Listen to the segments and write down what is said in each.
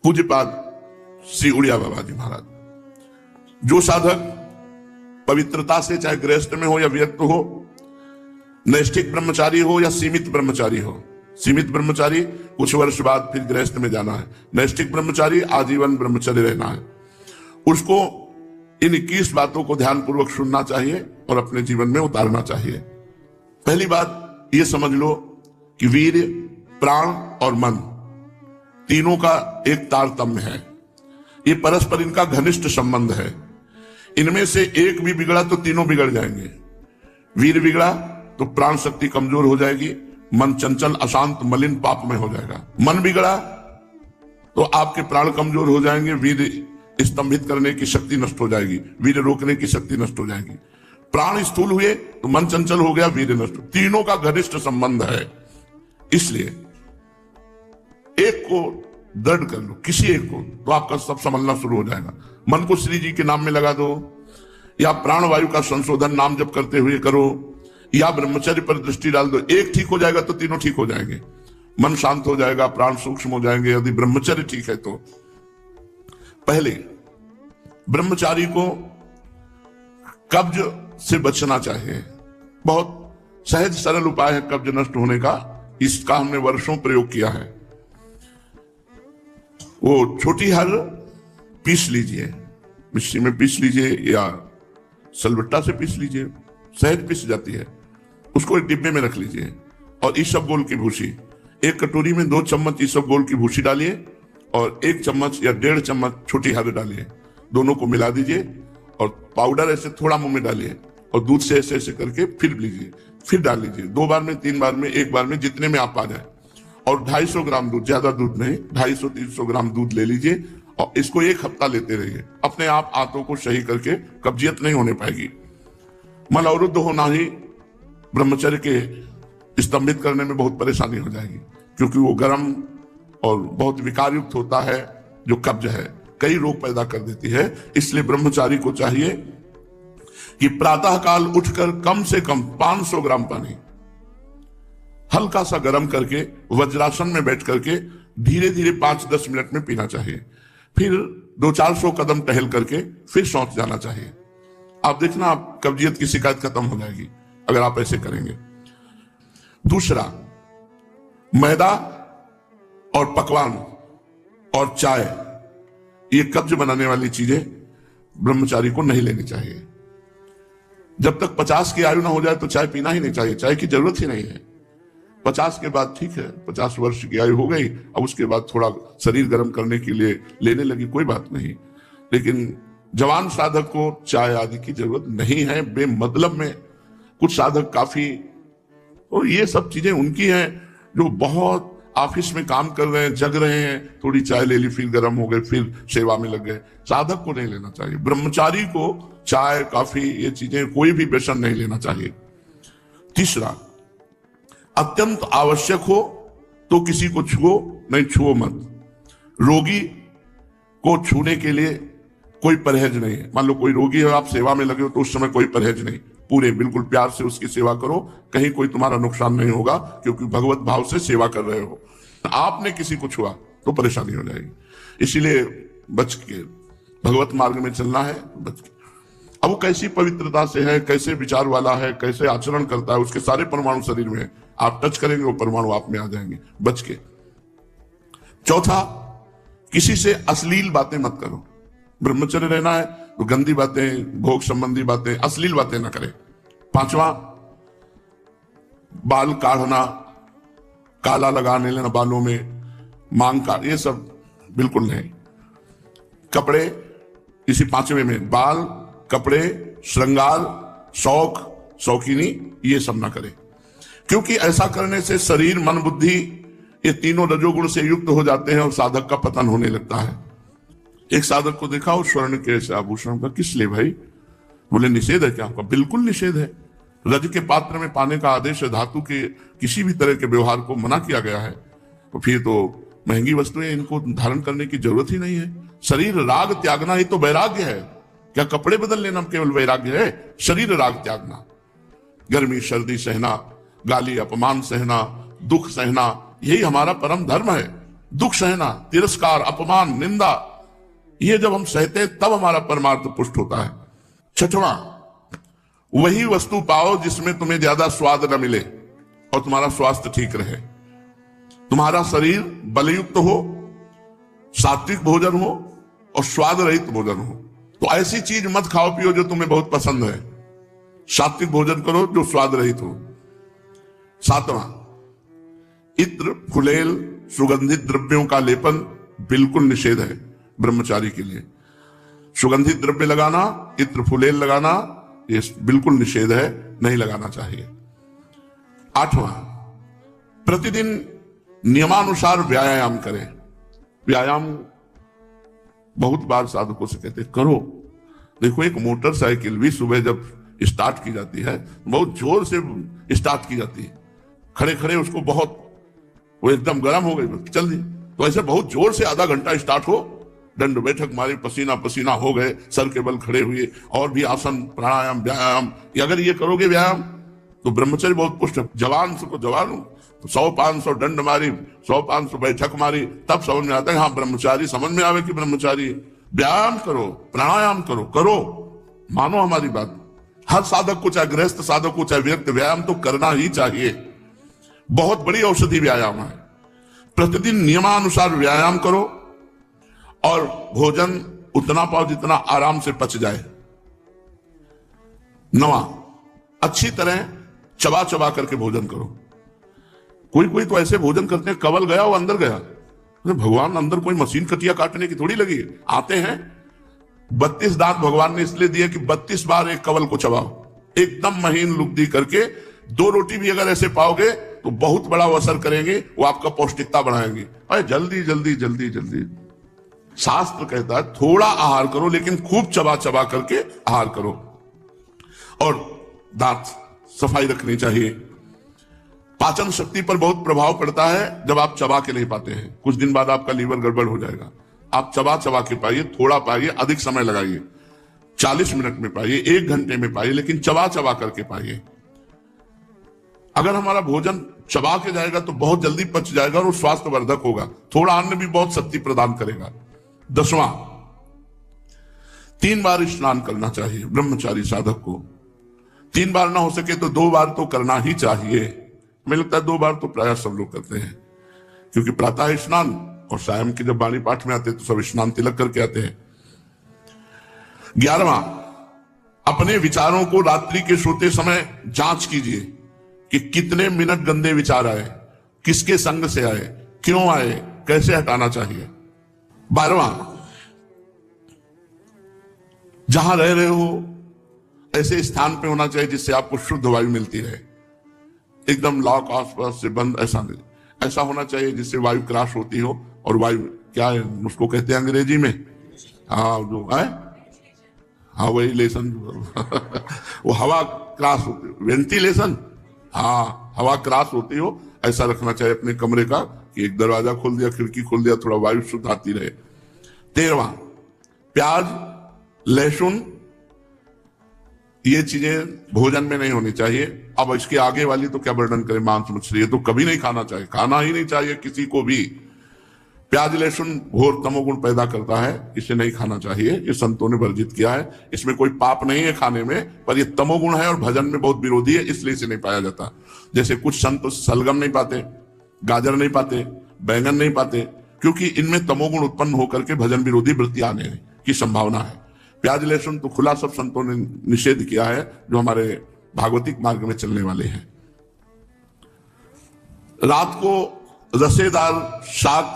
पूज्यपाद श्री उड़िया बाबा जी महाराज, जो साधक पवित्रता से, चाहे गृहस्थ में हो या व्यक्त हो, नैष्ठिक ब्रह्मचारी हो या सीमित ब्रह्मचारी हो, सीमित ब्रह्मचारी कुछ वर्ष बाद फिर गृहस्थ में जाना है, नैष्ठिक ब्रह्मचारी आजीवन ब्रह्मचर्य रहना है, उसको इन 21 बातों को ध्यानपूर्वक सुनना चाहिए और अपने जीवन में उतारना चाहिए। पहली बात ये समझ लो कि वीर्य, प्राण और मन तीनों का एक तारतम्य है। ये परस्पर इनका घनिष्ठ संबंध है। इनमें से एक भी बिगड़ा तो तीनों बिगड़ जाएंगे। वीर बिगड़ा तो प्राण शक्ति कमजोर हो जाएगी, मन चंचल, अशांत, मलिन, पाप में हो जाएगा। मन बिगड़ा तो आपके प्राण कमजोर हो जाएंगे, वीर स्तंभित करने की शक्ति नष्ट हो जाएगी, वीर रोकने की शक्ति नष्ट हो जाएगी। प्राण स्थूल हुए तो मन चंचल हो गया, वीर नष्ट। तीनों का घनिष्ठ संबंध है। इसलिए एक को दृढ़ कर लो, किसी एक को, तो आपका सब संभलना शुरू हो जाएगा। मन को श्री जी के नाम में लगा दो, या प्राणवायु का संशोधन नाम जप करते हुए करो, या ब्रह्मचर्य पर दृष्टि डाल दो। एक ठीक हो जाएगा तो तीनों ठीक हो जाएंगे। मन शांत हो जाएगा, प्राण सूक्ष्म हो जाएंगे, यदि ब्रह्मचर्य ठीक है तो। पहले ब्रह्मचारी को कब्ज से बचना चाहिए। बहुत सहज सरल उपाय है कब्ज नष्ट होने का। इसका हमने वर्षों प्रयोग किया है। वो छोटी हर पीस लीजिए, मिक्सी में पीस लीजिए या सलबट्टा से पीस लीजिए, सहज पीस जाती है। उसको एक डिब्बे में रख लीजिए और ईसबगोल की भूसी, एक कटोरी में 2 चम्मच ईसबगोल की भूसी डालिए और 1 चम्मच या 1.5 चम्मच छोटी हर डालिए। दोनों को मिला दीजिए और पाउडर ऐसे थोड़ा मुंह में डालिए और दूध से ऐसे ऐसे करके फिर लीजिए, फिर डाल लीजिए। 2 बार में, 3 बार में, 1 बार में, जितने में आप आ जाए। और 250 ग्राम दूध, ज्यादा दूध नहीं, 250-300 ग्राम दूध ले लीजिए और इसको 1 हफ्ता लेते रहिए। अपने आप आंतों को सही करके कब्जियत नहीं होने पाएगी। मल अवरुद्ध होना ही ब्रह्मचर्य के स्तंभित करने में बहुत परेशानी हो जाएगी, क्योंकि वो गर्म और बहुत विकार युक्त होता है। जो कब्ज है कई रोग पैदा कर देती है। इसलिए ब्रह्मचारी को चाहिए कि प्रातः काल उठकर कम से कम 500 ग्राम पानी हल्का सा गर्म करके वज्रासन में बैठ करके धीरे धीरे 5-10 मिनट में पीना चाहिए। फिर 200-400 कदम टहल करके फिर शौच जाना चाहिए। आप देखना, आप कब्जियत की शिकायत खत्म हो जाएगी अगर आप ऐसे करेंगे। दूसरा, मैदा और पकवान और चाय, ये कब्ज बनाने वाली चीजें ब्रह्मचारी को नहीं लेनी चाहिए। जब तक 50 की आयु ना हो जाए तो चाय पीना ही नहीं चाहिए। चाय की जरूरत ही नहीं है। 50 के बाद ठीक है, 50 वर्ष की आयु हो गई, अब उसके बाद थोड़ा शरीर गर्म करने के लिए लेने लगी, कोई बात नहीं। लेकिन जवान साधक को चाय आदि की जरूरत नहीं है बेमतलब में। कुछ साधक काफी, और ये सब चीजें उनकी हैं जो बहुत ऑफिस में काम कर रहे हैं, जग रहे हैं, थोड़ी चाय ले ली, फिर गर्म हो गए, फिर सेवा में लग गए। साधक को नहीं लेना चाहिए। ब्रह्मचारी को चाय, कॉफी, ये चीजें, कोई भी व्यसन नहीं लेना चाहिए। तीसरा, अत्यंत आवश्यक हो तो किसी को छुओ, नहीं छुओ मत। रोगी को छूने के लिए कोई परहेज नहीं है। मान लो कोई रोगी है, आप सेवा में लगे हो, तो उस समय कोई परहेज नहीं, पूरे बिल्कुल प्यार से उसकी सेवा करो। कहीं कोई तुम्हारा नुकसान नहीं होगा, क्योंकि भगवत भाव से सेवा कर रहे हो। आपने किसी को छुआ तो परेशानी हो जाएगी। इसीलिए बच के भगवत मार्ग में चलना है, बच के। अब वो कैसी पवित्रता से है, कैसे विचार वाला है, कैसे आचरण करता है, उसके सारे परमाणु शरीर में है। आप टच करेंगे वो परमाणु आप में आ जाएंगे, बच के। चौथा, किसी से अश्लील बातें मत करो। ब्रह्मचर्य रहना है तो गंदी बातें, भोग संबंधी बातें, अश्लील बातें ना करें। 5वां, बाल काढ़ना, काला लगाने लेना बालों में, मांग काट, ये सब बिल्कुल नहीं। कपड़े, इसी 5वें में बाल, कपड़े, श्रृंगार, शौक, शौकीनी, ये सब ना करें। क्योंकि ऐसा करने से शरीर, मन, बुद्धि, ये तीनों रजोगुण से युक्त हो जाते हैं और साधक का पतन होने लगता है। एक साधक को देखा, वो स्वर्ण के ऐसे आभूषण का, किस लिए भाई? बोले निषेध है क्या आपका? बिल्कुल निषेध है। रज के पात्र में पाने का आदेश है। धातु के किसी भी तरह के व्यवहार को मना किया गया है। तो फिर तो महंगी वस्तुएं, इनको धारण करने की जरूरत ही नहीं है। शरीर राग त्यागना ही तो वैराग्य है। क्या कपड़े बदल लेना केवल वैराग्य है? शरीर राग त्यागना, गर्मी सर्दी सहना, गाली अपमान सहना, दुख सहना, यही हमारा परम धर्म है। दुख सहना, तिरस्कार, अपमान, निंदा, ये जब हम सहते हैं तब हमारा परमार्थ पुष्ट होता है। छठवां, वही वस्तु पाओ जिसमें तुम्हें ज्यादा स्वाद न मिले और तुम्हारा स्वास्थ्य ठीक रहे। तुम्हारा शरीर बलयुक्त हो, सात्विक भोजन हो और स्वाद रहित भोजन हो। तो ऐसी चीज मत खाओ पियो जो तुम्हें बहुत पसंद है। सात्विक भोजन करो जो स्वाद रहित हो। सातवां, इत्र, फुलेल, सुगंधित द्रव्यों का लेपन बिल्कुल निषेध है ब्रह्मचारी के लिए। सुगंधित द्रव्य लगाना, इत्र फुलेल लगाना, ये बिल्कुल निषेध है, नहीं लगाना चाहिए। आठवां, प्रतिदिन नियमानुसार व्यायाम करें। व्यायाम बहुत बार साधकों से कहते करो। देखो, एक मोटरसाइकिल भी सुबह जब स्टार्ट की जाती है, बहुत जोर से स्टार्ट की जाती है, खड़े खड़े उसको बहुत, वो एकदम गर्म हो गई, चल दी। तो ऐसे बहुत जोर से आधा घंटा स्टार्ट हो, दंड बैठक मारी, पसीना पसीना हो गए, सर के बल खड़े हुए, और भी आसन, प्राणायाम, व्यायाम, अगर ये करोगे व्यायाम तो ब्रह्मचर्य बहुत पुष्ट। जवान से को जवान 100-500 दंड मारी, 100-500 बैठक मारी, तब समझ में आता है हाँ ब्रह्मचारी, समझ में आवे कि ब्रह्मचारी। व्यायाम करो, प्राणायाम करो, करो, मानो हमारी बात। हर साधक को, चाहे गृहस्थ साधक को, चाहे व्यक्ति, व्यायाम तो करना ही चाहिए। बहुत बड़ी औषधि व्यायाम है। प्रतिदिन नियमानुसार व्यायाम करो और भोजन उतना पाओ जितना आराम से पच जाए। 9, अच्छी तरह चबा चबा करके भोजन करो। कोई कोई तो ऐसे भोजन करते हैं, कवल गया वो अंदर गया। भगवान अंदर कोई मशीन कटिया काटने की थोड़ी लगी, आते हैं 32 दांत भगवान ने इसलिए दिए कि 32 बार एक कवल को चबाओ, एकदम महीन लुगदी करके। 2 रोटी भी अगर ऐसे पाओगे तो बहुत बड़ा असर करेंगे, वो आपका पौष्टिकता बढ़ाएंगे। अरे जल्दी जल्दी जल्दी जल्दी, शास्त्र कहता है थोड़ा आहार करो लेकिन खूब चबा चबा करके आहार करो। और दांत सफाई रखनी चाहिए। पाचन शक्ति पर बहुत प्रभाव पड़ता है जब आप चबा के नहीं पाते हैं। कुछ दिन बाद आपका लीवर गड़बड़ हो जाएगा। आप चबा चबा के पाइए, थोड़ा पाइए, अधिक समय लगाइए। 40 मिनट में पाइए, 1 घंटे में पाइए, लेकिन चबा चबा करके पाइए। अगर हमारा भोजन चबा के जाएगा तो बहुत जल्दी पच जाएगा और वो स्वास्थ्यवर्धक होगा। थोड़ा अन्न भी बहुत शक्ति प्रदान करेगा। 10वां, 3 बार स्नान करना चाहिए ब्रह्मचारी साधक को। 3 बार ना हो सके तो 2 बार तो करना ही चाहिए। हमें लगता है 2 बार तो प्राय सब लोग करते हैं, क्योंकि प्रातः स्नान और सायं की जब वाणी पाठ में आते हैं तो सब स्नान तिलक करके आते हैं। 11वां, अपने विचारों को रात्रि के सोते समय जांच कीजिए कि कितने मिनट गंदे विचार आए, किसके संग से आए, क्यों आए, कैसे हटाना चाहिए। 12वां, जहां रह रहे हो ऐसे स्थान पे होना चाहिए जिससे आपको शुद्ध वायु मिलती रहे। एकदम लॉक आसपास से बंद ऐसा नहीं, ऐसा होना चाहिए जिससे वायु क्रॉस होती हो। और वायु क्या है उसको कहते हैं अंग्रेजी में, हाँ जो है, हाँ वही लेसन वो हवा क्रॉस होती हो, वेंटिलेशन, हाँ हवा क्रॉस होती हो, ऐसा रखना चाहिए अपने कमरे का कि एक दरवाजा खोल दिया, खिड़की खोल दिया, थोड़ा वायु शुद्ध आती रहे। 13वां, प्याज, लहसुन, ये चीजें भोजन में नहीं होनी चाहिए। अब इसके आगे वाली तो क्या वर्णन करें, मांस मछली, ये तो कभी नहीं खाना चाहिए, खाना ही नहीं चाहिए किसी को भी। प्याज लहसुन घोर तमोगुण पैदा करता है, इसे नहीं खाना चाहिए, ये संतों ने वर्जित किया है। इसमें कोई पाप नहीं है खाने में, पर ये तमोगुण है और भजन में बहुत विरोधी है, इसलिए इसे नहीं पाया जाता। जैसे कुछ संत सलगम नहीं पाते, गाजर नहीं पाते, बैंगन नहीं पाते, क्योंकि इनमें तमोगुण उत्पन्न होकर के भजन विरोधी वृत्ति आने की संभावना है। प्याज लहसुन तो खुला सब संतों ने निषेध किया है, जो हमारे भागवतिक मार्ग में चलने वाले हैं। रात को रसेदार शाक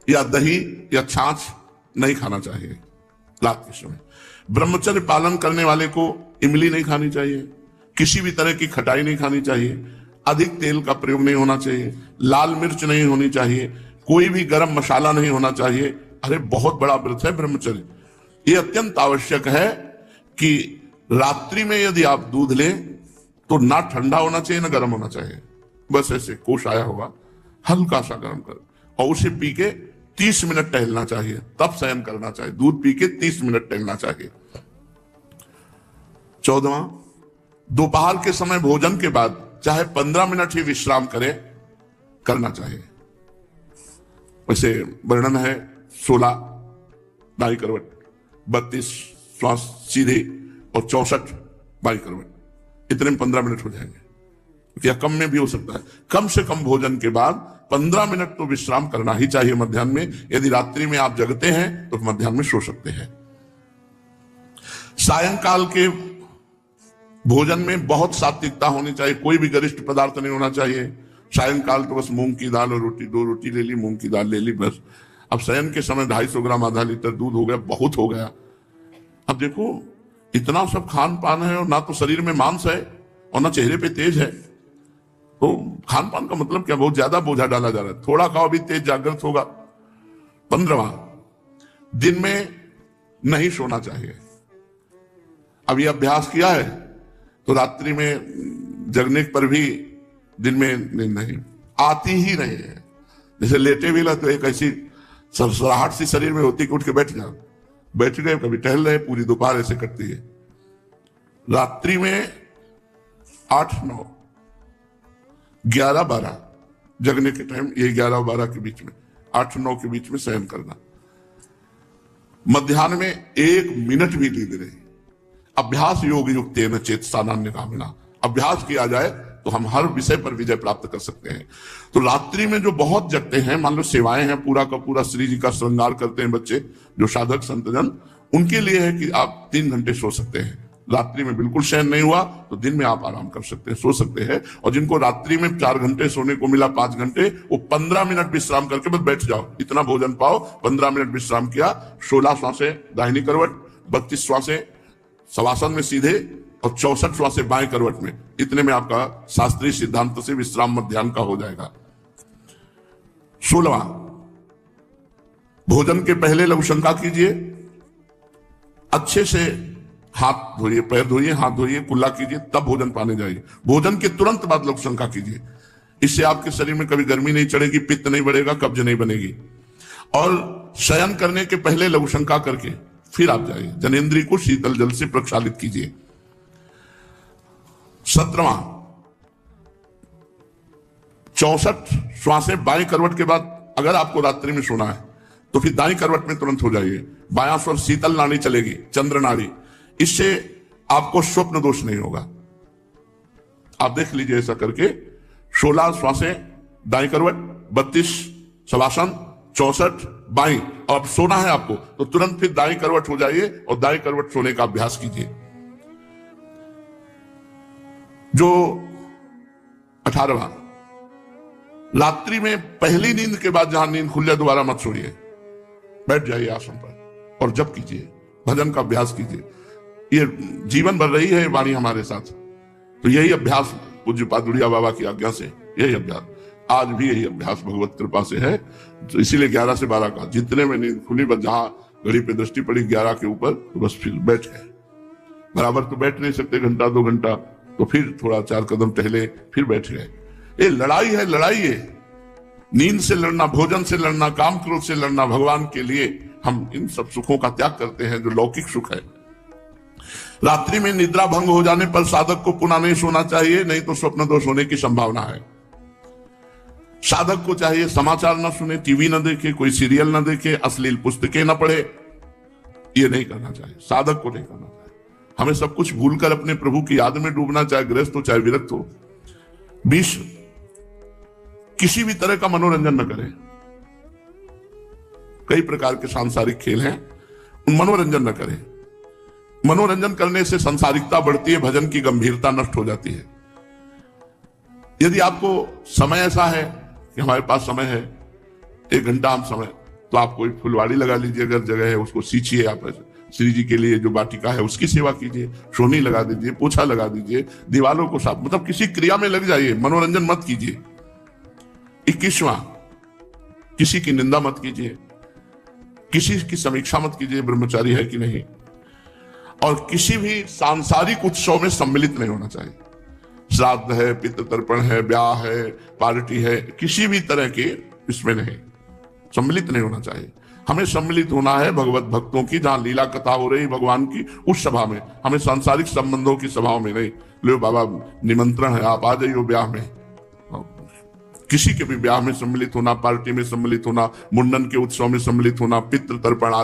या दही या छाछ नहीं खाना चाहिए रात के समय। ब्रह्मचर्य पालन करने वाले को इमली नहीं खानी चाहिए, किसी भी तरह की खटाई नहीं खानी चाहिए, अधिक तेल का प्रयोग नहीं होना चाहिए, लाल मिर्च नहीं होनी चाहिए, कोई भी गरम मसाला नहीं होना चाहिए। अरे बहुत बड़ा व्रत है ब्रह्मचर्य। ये अत्यंत आवश्यक है कि रात्रि में यदि आप दूध लें तो ना ठंडा होना चाहिए ना गर्म होना चाहिए, बस ऐसे कोश आया होगा, हल्का सा गर्म कर, और उसे पी के 30 मिनट टहलना चाहिए, तब शयन करना चाहिए। दूध पी के 30 मिनट टहलना चाहिए। 14वां, दोपहर के समय भोजन के बाद चाहे 15 मिनट ही विश्राम करना चाहिए। वैसे वर्णन है 16 दाई करवट, 32 श्वास सीधे और 64 बाई करवट, इतने में 15 मिनट हो जाएंगे, या कम में भी हो सकता है। कम से कम भोजन के बाद 15 मिनट तो विश्राम करना ही चाहिए मध्याह्न में। यदि रात्रि में आप जगते हैं तो मध्याह्न में सो सकते हैं। सायंकाल के भोजन में बहुत सात्विकता होनी चाहिए, कोई भी गरिष्ठ पदार्थ नहीं होना चाहिए। सायंकाल तो बस मूंग की दाल और रोटी, 2 रोटी ले ली, मूंग की दाल ले ली, बस। अब शयन के समय 250 ग्राम आधा लीटर दूध हो गया, बहुत हो गया। अब देखो इतना सब खान पान है और ना तो शरीर में मांस है और ना चेहरे पे तेज है, तो खान पान का मतलब क्या? बहुत ज्यादा बोझा डाला जा रहा है। थोड़ा खाओ भी तेज जागृत होगा। 15वां, दिन में नहीं सोना चाहिए। अब ये अभ्यास किया है तो रात्रि में जगने पर भी दिन में नहीं आती ही नहीं है। जैसे लेटे भी ला तो एक ऐसी सरसराहट सी शरीर में होती कि उठ के बैठ जाओ, बैठ गए, कभी टहल रहे, पूरी दोपहर ऐसे कटती है। रात्रि में 8, 9, 11, 12 जगने के टाइम, ये 11 और 12 के बीच में, 8, 9 के बीच में शयन करना। मध्याह्न में 1 मिनट भी नींद नहीं। अभ्यास योग युक्तेन चेतसा नान्यगामिना, अभ्यास किया जाए तो हम हर विषय पर विजय प्राप्त कर सकते हैं। तो रात्रि में जो बहुत जगते हैं, मान लो सेवाएं हैं, पूरा का पूरा श्री जी का श्रृंगार करते हैं बच्चे, जो साधक संतजन, उनके लिए है कि आप 3 घंटे सो सकते हैं। रात्रि में बिल्कुल शयन नहीं हुआ तो दिन में आप आराम कर सकते हैं, सो सकते हैं। और जिनको रात्रि में 4 घंटे सोने को मिला, 5 घंटे, वो 15 मिनट विश्राम करके बस बैठ जाओ, इतना भोजन पाओ, 15 मिनट विश्राम किया, 16 श्वासें दाहिनी करवट, 32 श्वासें शवासन में सीधे और 64 श्वासें बाएं करवट में, इतने में आपका शास्त्रीय सिद्धांत से विश्राम मध्याह्न का हो जाएगा। 16वां, भोजन के पहले लघु शंका कीजिए, अच्छे से हाथ धोइए, पैर धोइए, हाथ धोइए, कुल्ला कीजिए, तब भोजन पाने जाइए। भोजन के तुरंत बाद लघु शंका कीजिए, इससे आपके शरीर में कभी गर्मी नहीं चढ़ेगी, पित्त नहीं बढ़ेगा, कब्ज नहीं बनेगी। और शयन करने के पहले लघु शंका करके फिर आप जाइए, जनेंद्रिय को शीतल जल से प्रक्षालित कीजिए। 17वां, 64 श्वासें बाएं करवट के बाद अगर आपको रात्रि में सोना है तो फिर दाईं करवट में तुरंत हो जाइए। बायां स्वर शीतल नाड़ी चलेगी, चंद्र नाड़ी, इससे आपको स्वप्न दोष नहीं होगा। आप देख लीजिए ऐसा करके। 16 श्वासें दाईं करवट, 32 शवासन, 64 बाईं, और अब सोना है आपको तो तुरंत फिर दाईं करवट हो जाइए और दाईं करवट सोने का अभ्यास कीजिए। जो 18वां, रात्रि में पहली नींद के बाद जहां नींद खुल जाए दोबारा मत सोइए, बैठ जाइए आसन पर और जप कीजिए, भजन का अभ्यास कीजिए। ये जीवन भर रही है वाणी हमारे साथ, तो यही अभ्यास पूज्य पादुड़िया बाबा की आज्ञा से, यही अभ्यास आज भी यही अभ्यास भगवत कृपा से है। तो इसीलिए 11 से 12 का, जितने में नींद खुली, बस जहां घड़ी पे दृष्टि पड़ी 11 के ऊपर, तो बस फिर बैठ गए। बराबर तो बैठ नहीं सकते, घंटा 2 घंटा, तो फिर थोड़ा 4 कदम टहले, फिर बैठ गए। ये लड़ाई है, लड़ाई है, नींद से लड़ना, भोजन से लड़ना, काम क्रोध से लड़ना। भगवान के लिए हम इन सब सुखों का त्याग करते हैं जो लौकिक सुख है। रात्रि में निद्रा भंग हो जाने पर साधक को पुनः नहीं सोना चाहिए, नहीं तो स्वप्न दोष होने की संभावना है। साधक को चाहिए समाचार न सुने, टीवी न देखे, कोई सीरियल न देखे, अश्लील पुस्तकें न पढ़े, ये नहीं करना चाहिए, साधक को नहीं करना चाहिए। हमें सब कुछ भूलकर अपने प्रभु की याद में डूबना, चाहे गृहस्थ हो चाहे विरक्त हो। 20, किसी भी तरह का मनोरंजन न करें। कई प्रकार के सांसारिक खेल हैं, उन मनोरंजन न करें। मनोरंजन करने से संसारिकता बढ़ती है, भजन की गंभीरता नष्ट हो जाती है। यदि आपको समय ऐसा है कि हमारे पास समय है 1 घंटा हम समय, तो आप कोई फुलवाड़ी लगा लीजिए, अगर जगह है उसको सींचिए, आप श्री जी के लिए जो वाटिका है उसकी सेवा कीजिए, सोनी लगा दीजिए, पोछा लगा दीजिए, दीवालों को साफ, मतलब किसी क्रिया में लग जाइए, मनोरंजन मत कीजिए। 21वां, किसी की निंदा मत कीजिए, किसी की समीक्षा मत कीजिए, ब्रह्मचारी है कि नहीं, और किसी भी सांसारिक उत्सव में सम्मिलित नहीं होना चाहिए। श्राद्ध है, पितृ तर्पण है, ब्याह है, पार्टी है, किसी भी तरह के इसमें नहीं सम्मिलित नहीं होना चाहिए। हमें सम्मिलित होना है भगवत भक्तों की, जहां लीला कथा हो रही भगवान की, उस सभा में। हमें सांसारिक संबंधों की सभाओं में नहीं। लो बाबा निमंत्रण है, आप आ जाइए ब्याह में, किसी के भी ब्याह में सम्मिलित होना, पार्टी में सम्मिलित होना, मुंडन के उत्सव में सम्मिलित होना, पितृ तर्पण